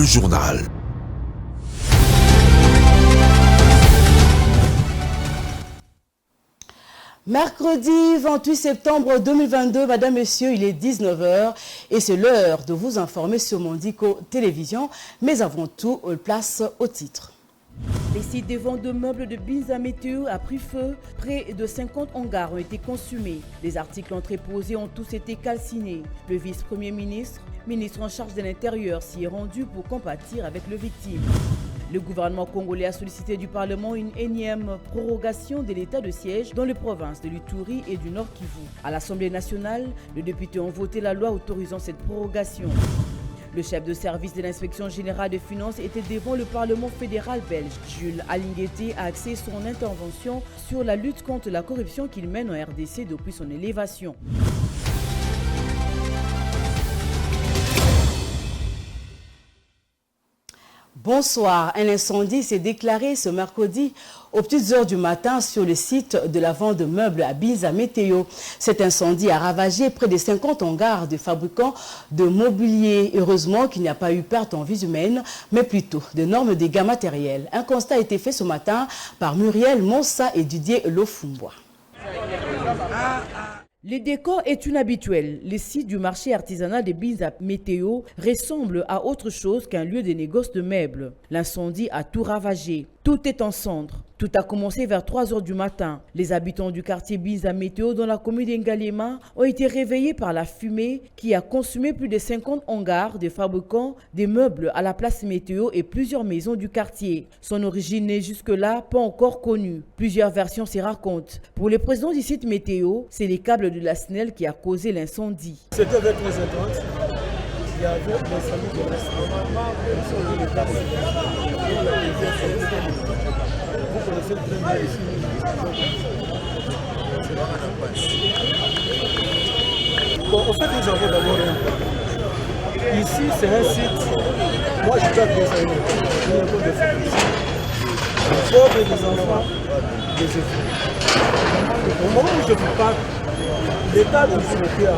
journal. Mercredi 28 septembre 2022, Madame, Messieurs, il est 19 h et c'est l'heure de vous informer sur Mondico Télévision. Mais avant tout, place au titre. Les sites de vente de meubles de Binza Météo a pris feu. Près de 50 hangars ont été consumés. Les articles entreposés ont tous été calcinés. Le vice-premier ministre, ministre en charge de l'Intérieur, s'y est rendu pour compatir avec les victimes. Le gouvernement congolais a sollicité du Parlement une énième prorogation de l'état de siège dans les provinces de l'Ituri et du Nord Kivu. À l'Assemblée nationale, les députés ont voté la loi autorisant cette prorogation. Le chef de service de l'inspection générale des finances était devant le Parlement fédéral belge. Jules Alingueté a axé son intervention sur la lutte contre la corruption qu'il mène en RDC depuis son élévation. Bonsoir. Un incendie s'est déclaré ce mercredi aux petites heures du matin sur le site de la vente de meubles à Binza Météo. Cet incendie a ravagé près de 50 hangars de fabricants de mobilier. Heureusement qu'il n'y a pas eu perte en vies humaines, mais plutôt d'énormes dégâts matériels. Un constat a été fait ce matin par Muriel Monsa et Didier Lofumbois. Le décor est inhabituel. Le site du marché artisanal de Binza Météo ressemble à autre chose qu'un lieu de négoce de meubles. L'incendie a tout ravagé. Tout est en cendres. Tout a commencé vers 3 h du matin. Les habitants du quartier Binza Météo dans la commune d'Ngalema ont été réveillés par la fumée qui a consumé plus de 50 hangars de fabricants des meubles à la place Météo et plusieurs maisons du quartier. Son origine n'est jusque-là pas encore connue. Plusieurs versions s'y racontent. Pour le président du site Météo, c'est les câbles de la SNEL qui a causé l'incendie. C'était vers 13h30. Il y avait des familles de la SNEL. Vous connaissez le premier ici. Bon, en fait, nous avons d'abord un problème. Ici, c'est un site. Moi, je dois bien ça. Il y a beaucoup de femmes ici. Des pauvres, des enfants, des études. Au moment où je vous parle, l'état de sécurité a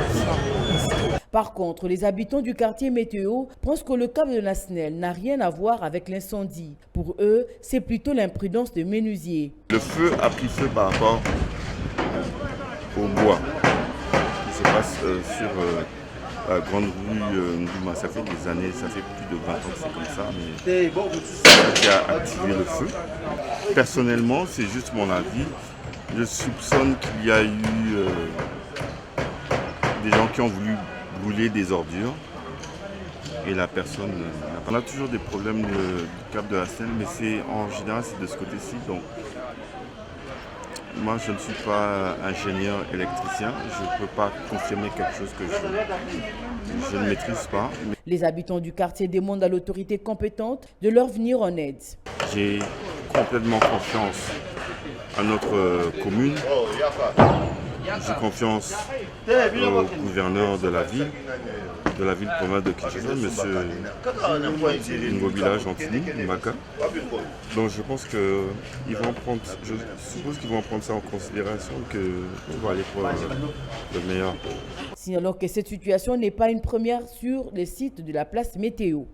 Par contre, les habitants du quartier Météo pensent que le câble de la SNEL n'a rien à voir avec l'incendie. Pour eux, c'est plutôt l'imprudence des menuisiers. Le feu a pris feu par rapport au bois qui se passe sur la grande rue Ndouma. Ça fait des années, ça fait plus de 20 ans que c'est comme ça, mais c'est ça qui a activé le feu. Personnellement, c'est juste mon avis. Je soupçonne qu'il y a eu des gens qui ont voulu brûler des ordures et la personne. On a toujours des problèmes du câble de la SNEL, mais en général c'est de ce côté-ci. Donc moi je ne suis pas ingénieur électricien, je ne peux pas confirmer quelque chose que je ne maîtrise pas. Les habitants du quartier demandent à l'autorité compétente de leur venir en aide. J'ai complètement confiance à notre commune. J'ai confiance au gouverneur de la ville province de Kinshasa, M. Ngobila Gentini, Maka. Donc je pense qu'ils vont prendre, je suppose qu'ils vont prendre ça en considération, que on va aller pour le meilleur. Signalons que cette situation n'est pas une première sur les sites de la place Météo.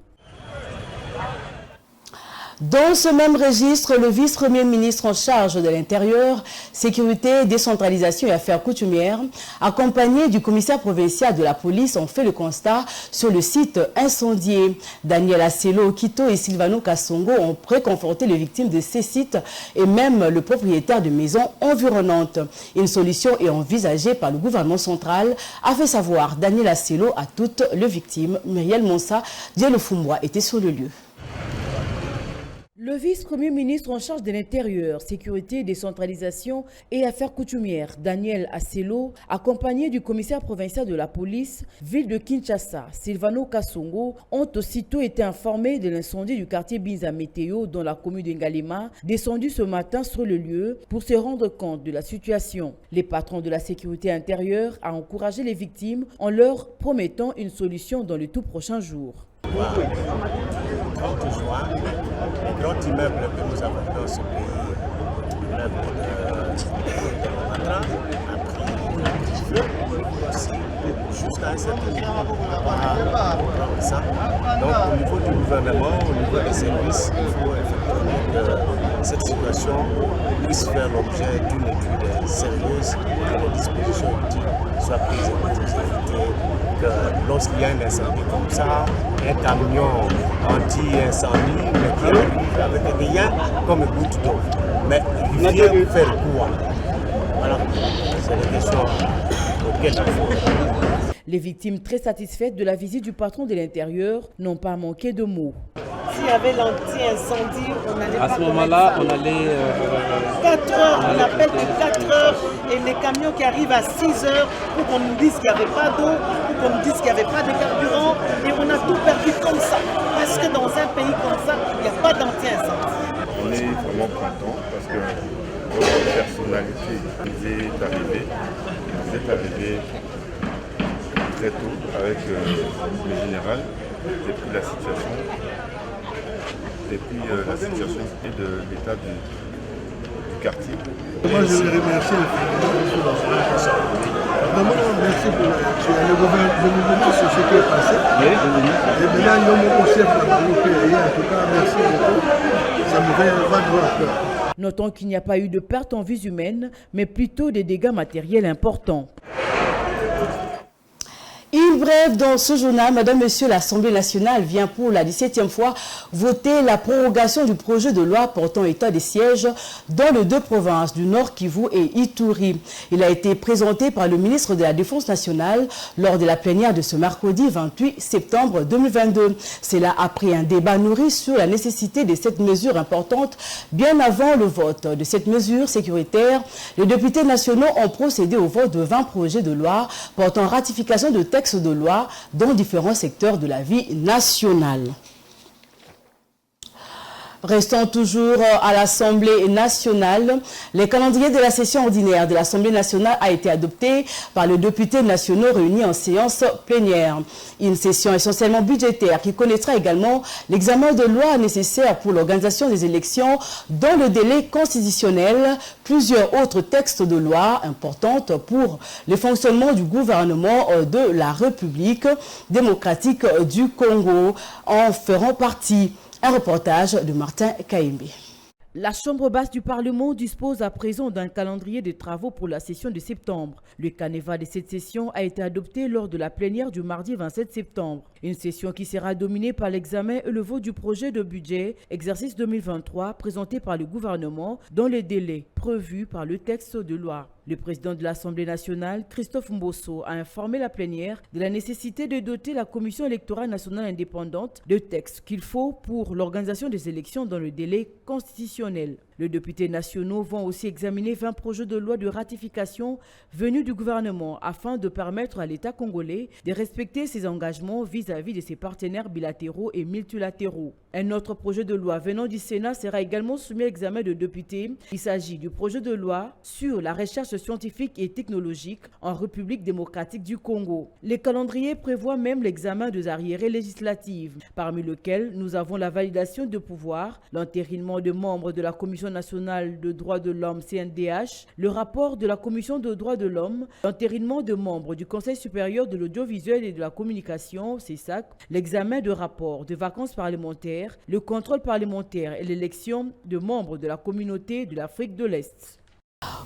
Dans ce même registre, le vice-premier ministre en charge de l'Intérieur, Sécurité, Décentralisation et Affaires coutumières, accompagné du commissaire provincial de la police, ont fait le constat sur le site incendié. Daniel Asselo, Kito et Sylvano Kassongo ont réconforté les victimes de ces sites et même le propriétaire de maisons environnantes. Une solution est envisagée par le gouvernement central, a fait savoir Daniel Asselo à toutes les victimes. Muriel Monsa, Dieu Fumbois était sur le lieu. Le vice-premier ministre en charge de l'Intérieur, Sécurité, Décentralisation et Affaires coutumières, Daniel Asselo, accompagné du commissaire provincial de la police, ville de Kinshasa, Sylvano Kassongo, ont aussitôt été informés de l'incendie du quartier Binza Météo dans la commune d'Ngalema, descendu ce matin sur le lieu pour se rendre compte de la situation. Les patrons de la sécurité intérieure ont encouragé les victimes en leur promettant une solution dans les tout prochains jours. 30 juin, les grands immeubles que nous avons dans ce pays, l'immeuble de Matra, a pris feu aussi, juste jusqu'à un certain niveau, on va pas comprendre ça. Donc au niveau du gouvernement, au niveau des services, il faut effectivement que cette situation puisse faire l'objet d'une étude sérieuse, que les dispositions utiles soient prises pour éviter que lorsqu'il y a un incendie comme ça, un camion anti-incendie, mais qui arrive avec rien comme une goutte d'eau. Mais il vient faire quoi? Voilà, c'est la question auxquelles il faut. Les victimes, très satisfaites de la visite du patron de l'Intérieur, n'ont pas manqué de mots. S'il y avait l'anti-incendie, on n'allait pas. À ce moment-là, on allait. 4 heures, on appelle de 4 heures, et les camions qui arrivent à 6 heures pour qu'on nous dise qu'il n'y avait pas d'eau, pour qu'on nous dise qu'il n'y avait pas de carburant, et on a tout perdu comme ça. Parce que dans un pays comme ça, il n'y a pas d'anti-incendie. On est vraiment content parce que votre personnalité vous est arrivée très tôt avec le général, depuis la situation de l'état du quartier. Moi je veux remercier vraiment merci pour le gouvernement sur ce qui est passé. Oui, et maintenant nous aussi en tout cas merci beaucoup. Ça me va droit à cœur. Notons qu'il n'y a pas eu de perte en vies humaines, mais plutôt des dégâts matériels importants. Une brève dans ce journal, Madame, Monsieur, l'Assemblée nationale vient pour la 17e fois voter la prorogation du projet de loi portant état des sièges dans les 2 provinces du Nord Kivu et Ituri. Il a été présenté par le ministre de la Défense nationale lors de la plénière de ce mercredi 28 septembre 2022. C'est là après un débat nourri sur la nécessité de cette mesure importante. Bien avant le vote de cette mesure sécuritaire, les députés nationaux ont procédé au vote de 20 projets de loi portant ratification de textes de loi dans différents secteurs de la vie nationale. Restons toujours à l'Assemblée nationale. Le calendrier de la session ordinaire de l'Assemblée nationale a été adopté par les députés nationaux réunis en séance plénière. Une session essentiellement budgétaire qui connaîtra également l'examen de lois nécessaires pour l'organisation des élections dans le délai constitutionnel, plusieurs autres textes de loi importantes pour le fonctionnement du gouvernement de la République démocratique du Congo en feront partie. Un reportage de Martin Kaimbe. La Chambre basse du Parlement dispose à présent d'un calendrier de travaux pour la session de septembre. Le canevas de cette session a été adopté lors de la plénière du mardi 27 septembre. Une session qui sera dominée par l'examen et le vote du projet de budget exercice 2023 présenté par le gouvernement dans les délais prévus par le texte de loi. Le président de l'Assemblée nationale, Christophe Mbosso, a informé la plénière de la nécessité de doter la Commission électorale nationale indépendante de textes qu'il faut pour l'organisation des élections dans le délai constitutionnel. Les députés nationaux vont aussi examiner 20 projets de loi de ratification venus du gouvernement afin de permettre à l'État congolais de respecter ses engagements vis-à-vis de ses partenaires bilatéraux et multilatéraux. Un autre projet de loi venant du Sénat sera également soumis à l'examen de députés. Il s'agit du projet de loi sur la recherche scientifique et technologique en République démocratique du Congo. Le calendrier prévoit même l'examen des arriérés législatives, parmi lesquels nous avons la validation de pouvoir, l'entérinement de membres de la Commission nationale de droits de l'homme CNDH, le rapport de la Commission de droits de l'homme, l'entérinement de membres du Conseil supérieur de l'audiovisuel et de la communication, CESAC, l'examen de rapports de vacances parlementaires, le contrôle parlementaire et l'élection de membres de la communauté de l'Afrique de l'Est.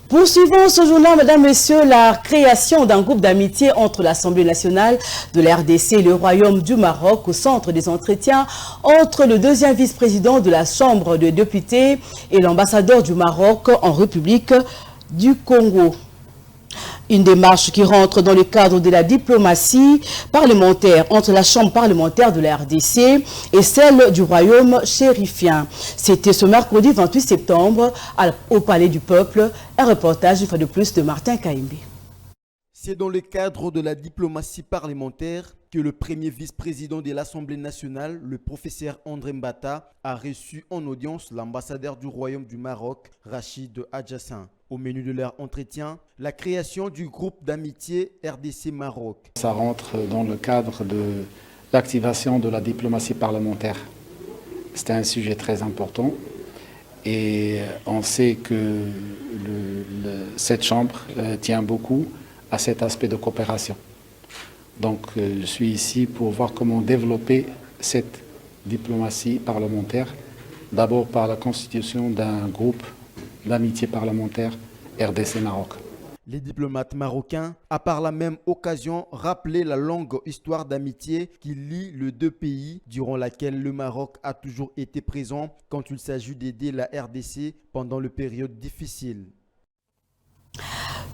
Poursuivons ce journal, mesdames, messieurs, la création d'un groupe d'amitié entre l'Assemblée nationale de la RDC et le Royaume du Maroc au centre des entretiens entre le deuxième vice-président de la Chambre des députés et l'ambassadeur du Maroc en République du Congo. Une démarche qui rentre dans le cadre de la diplomatie parlementaire entre la Chambre parlementaire de la RDC et celle du Royaume chérifien. C'était ce mercredi 28 septembre au Palais du Peuple. Un reportage une fois de plus de Martin Kaimbe. C'est dans le cadre de la diplomatie parlementaire que le premier vice-président de l'Assemblée nationale, le professeur André Mbata, a reçu en audience l'ambassadeur du Royaume du Maroc, Rachid Adjassin. Au menu de leur entretien, la création du groupe d'amitié RDC-Maroc. Ça rentre dans le cadre de l'activation de la diplomatie parlementaire. C'est un sujet très important et on sait que cette chambre tient beaucoup à cet aspect de coopération. Donc je suis ici pour voir comment développer cette diplomatie parlementaire, d'abord par la constitution d'un groupe d'amitié parlementaire RDC-Maroc. Les diplomates marocains a par la même occasion rappelé la longue histoire d'amitié qui lie les deux pays, durant laquelle le Maroc a toujours été présent quand il s'agit d'aider la RDC pendant les périodes difficiles.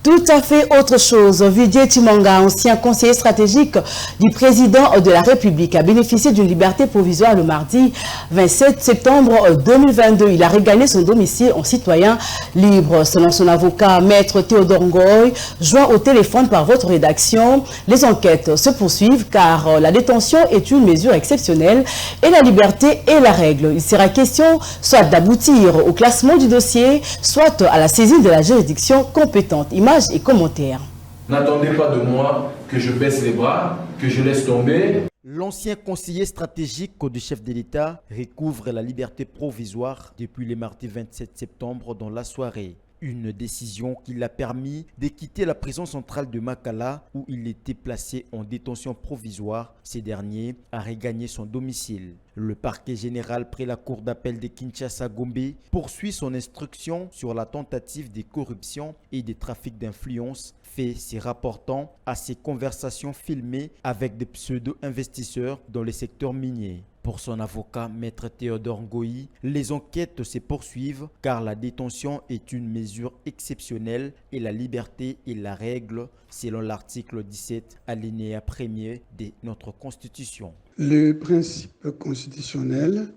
Tout à fait autre chose. Vidier Timanga, ancien conseiller stratégique du président de la République, a bénéficié d'une liberté provisoire le mardi 27 septembre 2022. Il a regagné son domicile en citoyen libre. Selon son avocat, Maître Théodore Ngoy, joint au téléphone par votre rédaction, les enquêtes se poursuivent car la détention est une mesure exceptionnelle et la liberté est la règle. Il sera question soit d'aboutir au classement du dossier, soit à la saisine de la juridiction compétente. Images et commentaires. N'attendez pas de moi que je baisse les bras, que je laisse tomber. L'ancien conseiller stratégique du chef de l'État recouvre la liberté provisoire depuis le mardi 27 septembre dans la soirée. Une décision qui l'a permis de quitter la prison centrale de Makala où il était placé en détention provisoire. Ce dernier a regagné son domicile. Le parquet général près la cour d'appel de Kinshasa-Gombe poursuit son instruction sur la tentative de corruption et de trafic d'influence, fait se rapportant à ses conversations filmées avec des pseudo-investisseurs dans le secteur minier. Pour son avocat, Maître Théodore Ngoy, les enquêtes se poursuivent car la détention est une mesure exceptionnelle et la liberté est la règle selon l'article 17 alinéa 1er de notre Constitution. Le principe constitutionnel,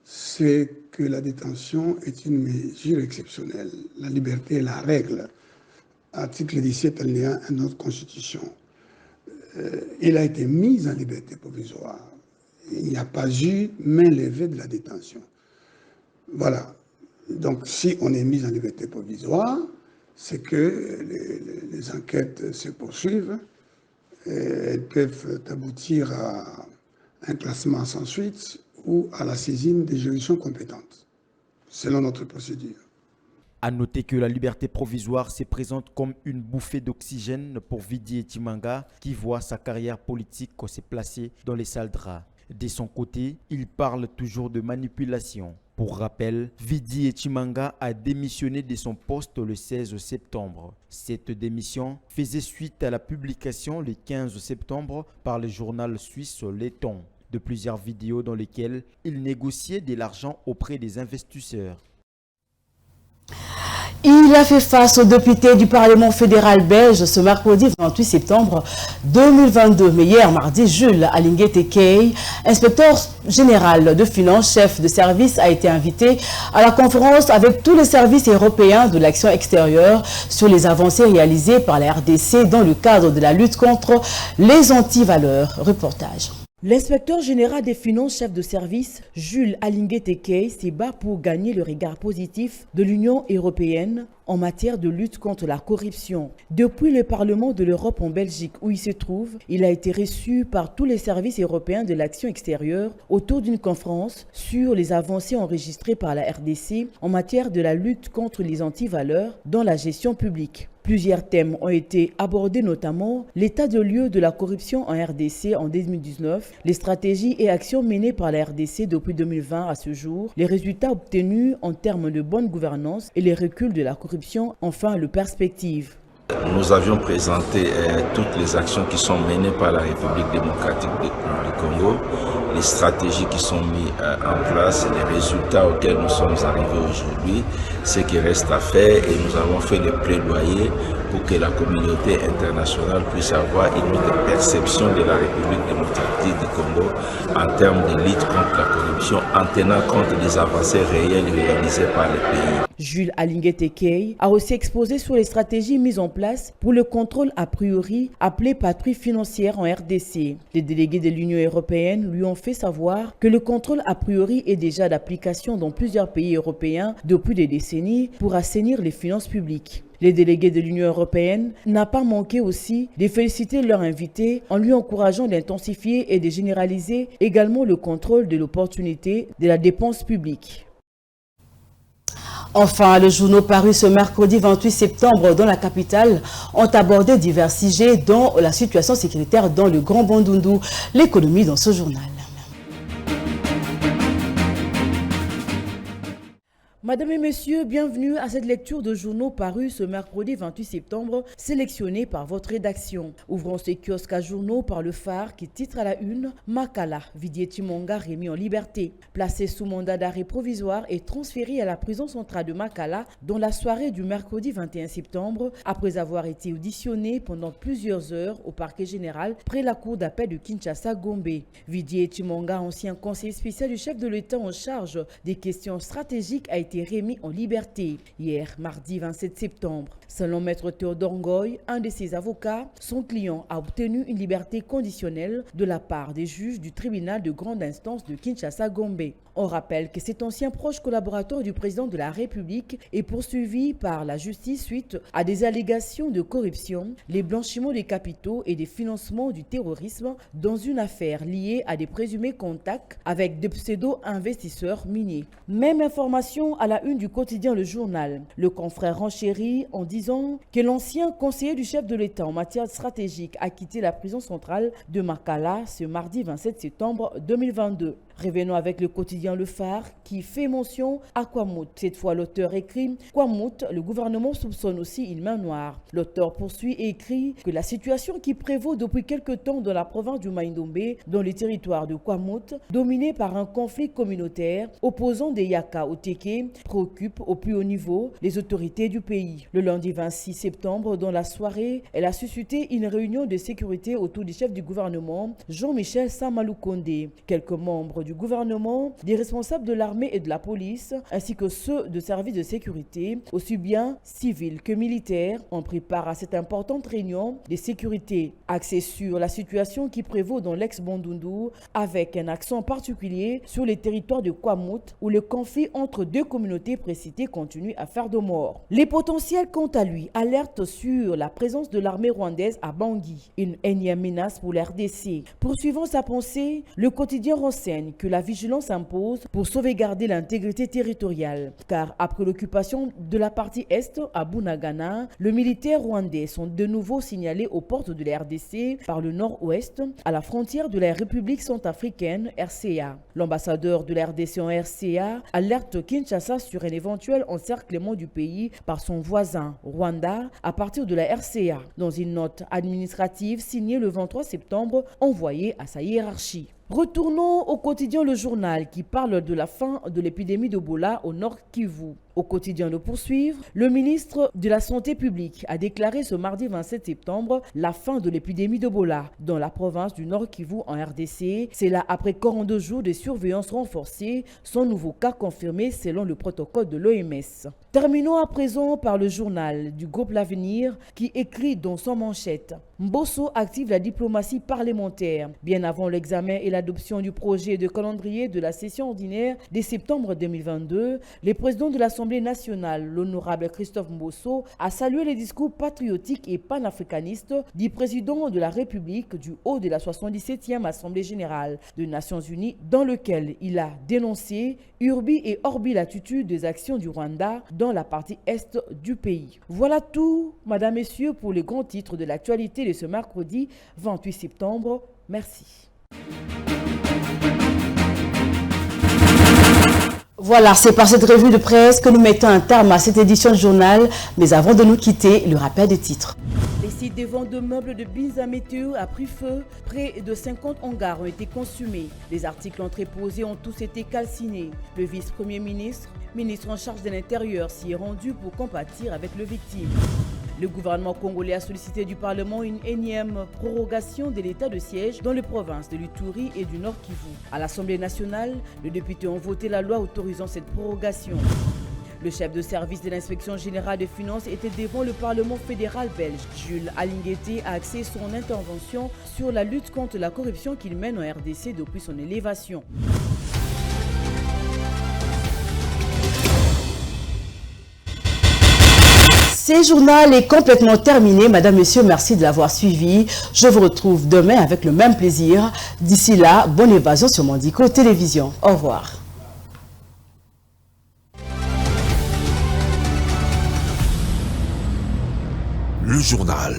c'est que la détention est une mesure exceptionnelle. La liberté est la règle. Article 17 alinéa 1 de notre Constitution. Il a été mis en liberté provisoire. Il n'y a pas eu main levée de la détention. Voilà. Donc, si on est mis en liberté provisoire, c'est que les enquêtes se poursuivent. Elles peuvent aboutir à un classement sans suite ou à la saisine des juridictions compétentes, selon notre procédure. À noter que la liberté provisoire se présente comme une bouffée d'oxygène pour Vidier Timanga, qui voit sa carrière politique se placer dans les sales draps. De son côté, il parle toujours de manipulation. Pour rappel, Vidier Timanga a démissionné de son poste le 16 septembre. Cette démission faisait suite à la publication le 15 septembre par le journal suisse Le Temps de plusieurs vidéos dans lesquelles il négociait de l'argent auprès des investisseurs. Il a fait face aux députés du Parlement fédéral belge ce mercredi 28 septembre 2022. Mais hier, mardi, Jules Alingué-Tekei, inspecteur général de finances, chef de service, a été invité à la conférence avec tous les services européens de l'action extérieure sur les avancées réalisées par la RDC dans le cadre de la lutte contre les antivaleurs. Reportage. L'inspecteur général des finances, chef de service, Jules Alingué-Tekei, s'est battu pour gagner le regard positif de l'Union européenne en matière de lutte contre la corruption. Depuis le Parlement de l'Europe en Belgique où il se trouve, il a été reçu par tous les services européens de l'action extérieure autour d'une conférence sur les avancées enregistrées par la RDC en matière de la lutte contre les antivaleurs dans la gestion publique. Plusieurs thèmes ont été abordés, notamment l'état de lieu de la corruption en RDC en 2019, les stratégies et actions menées par la RDC depuis 2020 à ce jour, les résultats obtenus en termes de bonne gouvernance et les reculs de la corruption, enfin le perspective. Nous avions présenté toutes les actions qui sont menées par la République démocratique du Congo, les stratégies qui sont mises en place, les résultats auxquels nous sommes arrivés aujourd'hui, ce qui reste à faire, et nous avons fait le plaidoyer pour que la communauté internationale puisse avoir une autre perception de la République démocratique du Congo en termes de lutte contre la corruption, en tenant compte des avancées réelles réalisées par le pays. Jules Alingué-Tekei a aussi exposé sur les stratégies mises en place pour le contrôle a priori appelé patrouille financière en RDC. Les délégués de l'Union européenne lui ont fait savoir que le contrôle a priori est déjà d'application dans plusieurs pays européens depuis des décennies pour assainir les finances publiques. Les délégués de l'Union européenne n'ont pas manqué aussi de féliciter leur invité en lui encourageant d'intensifier et de généraliser également le contrôle de l'opportunité de la dépense publique. Enfin, les journaux parus ce mercredi 28 septembre dans la capitale ont abordé divers sujets dont la situation sécuritaire dans le Grand Bandundu, l'économie dans ce journal. Madame et messieurs, bienvenue à cette lecture de journaux parus ce mercredi 28 septembre, sélectionnés par votre rédaction. Ouvrons ce kiosque à journaux par le Phare qui titre à la une « Makala, Vidier Timonga remis en liberté ». Placé sous mandat d'arrêt provisoire et transféré à la prison centrale de Makala dans la soirée du mercredi 21 septembre, après avoir été auditionné pendant plusieurs heures au parquet général près la cour d'appel de Kinshasa-Gombe. Vidier Timonga, ancien conseiller spécial du chef de l'État en charge des questions stratégiques, a été remis en liberté hier, mardi 27 septembre. Selon Maître Théodore Ngoy, un de ses avocats, son client a obtenu une liberté conditionnelle de la part des juges du tribunal de grande instance de Kinshasa-Gombe. On rappelle que cet ancien proche collaborateur du président de la République est poursuivi par la justice suite à des allégations de corruption, les blanchiments des capitaux et des financements du terrorisme dans une affaire liée à des présumés contacts avec des pseudo-investisseurs miniers. Même information à la une du quotidien Le Journal. Le confrère renchérit en disant que l'ancien conseiller du chef de l'État en matière stratégique a quitté la prison centrale de Makala ce mardi 27 septembre 2022. Revenons avec le quotidien Le Phare qui fait mention à Kwamut. Cette fois, l'auteur écrit « Kwamut, le gouvernement soupçonne aussi une main noire ». L'auteur poursuit et écrit que la situation qui prévaut depuis quelque temps dans la province du Maïndombe, dans les territoires de Kwamut, dominée par un conflit communautaire opposant des Yaka au Teke, préoccupe au plus haut niveau les autorités du pays. Le lundi 26 septembre, dans la soirée, elle a suscité une réunion de sécurité autour du chef du gouvernement, Jean-Michel Samalou Kondé. Quelques membres du gouvernement, des responsables de l'armée et de la police, ainsi que ceux de services de sécurité, aussi bien civils que militaires, ont pris part à cette importante réunion de sécurité axée sur la situation qui prévaut dans l'ex-Bandundu, avec un accent particulier sur les territoires de Kwamut, où le conflit entre deux communautés précitées continue à faire de morts. Les potentiels, quant à lui, alertent sur la présence de l'armée rwandaise à Bangui, une énième menace pour la RDC. Poursuivant sa pensée, le quotidien renseigne que la vigilance impose pour sauvegarder l'intégrité territoriale. Car après l'occupation de la partie est à Bunagana, les militaires rwandais sont de nouveau signalés aux portes de la RDC par le nord-ouest, à la frontière de la République centrafricaine, RCA. L'ambassadeur de la RDC en RCA alerte Kinshasa sur un éventuel encerclement du pays par son voisin, Rwanda, à partir de la RCA, dans une note administrative signée le 23 septembre envoyée à sa hiérarchie. Retournons au quotidien Le Journal qui parle de la fin de l'épidémie d'Ebola au Nord Kivu. Au quotidien Le Poursuivre, le ministre de la Santé publique a déclaré ce mardi 27 septembre la fin de l'épidémie d'Ebola dans la province du Nord Kivu en RDC. C'est là après 42 jours de surveillance renforcée, sans nouveau cas confirmé selon le protocole de l'OMS. Terminons à présent par le journal du groupe L'Avenir qui écrit dans son manchette « Mbosso active la diplomatie parlementaire ». Bien avant l'examen et l'adoption du projet de calendrier de la session ordinaire de septembre 2022, les présidents de l'Assemblée nationale, l'honorable Christophe Mbosso, a salué les discours patriotiques et panafricanistes du président de la République du haut de la 77e Assemblée générale des Nations unies, dans lequel il a dénoncé urbi et orbi l'attitude des actions du Rwanda dans la partie est du pays. Voilà tout, mesdames, messieurs, pour les grands titres de l'actualité de ce mercredi 28 septembre. Merci. Voilà, c'est par cette revue de presse que nous mettons un terme à cette édition de journal. Mais avant de nous quitter, le rappel des titres. Les sites de vente de meubles de Binza Météo a pris feu. Près de 50 hangars ont été consumés. Les articles entreposés ont tous été calcinés. Le vice-premier ministre en charge de l'Intérieur, s'y est rendu pour compatir avec les victimes. Le gouvernement congolais a sollicité du Parlement une énième prorogation de l'état de siège dans les provinces de l'Ituri et du Nord Kivu. À l'Assemblée nationale, les députés ont voté la loi autorisant cette prorogation. Le chef de service de l'inspection générale des finances était devant le Parlement fédéral belge. Jules Alingueté a axé son intervention sur la lutte contre la corruption qu'il mène en RDC depuis son élévation. Ce journal est complètement terminé. Madame, Monsieur, merci de l'avoir suivi. Je vous retrouve demain avec le même plaisir. D'ici là, bonne évasion sur Mandico Télévision. Au revoir. le journal.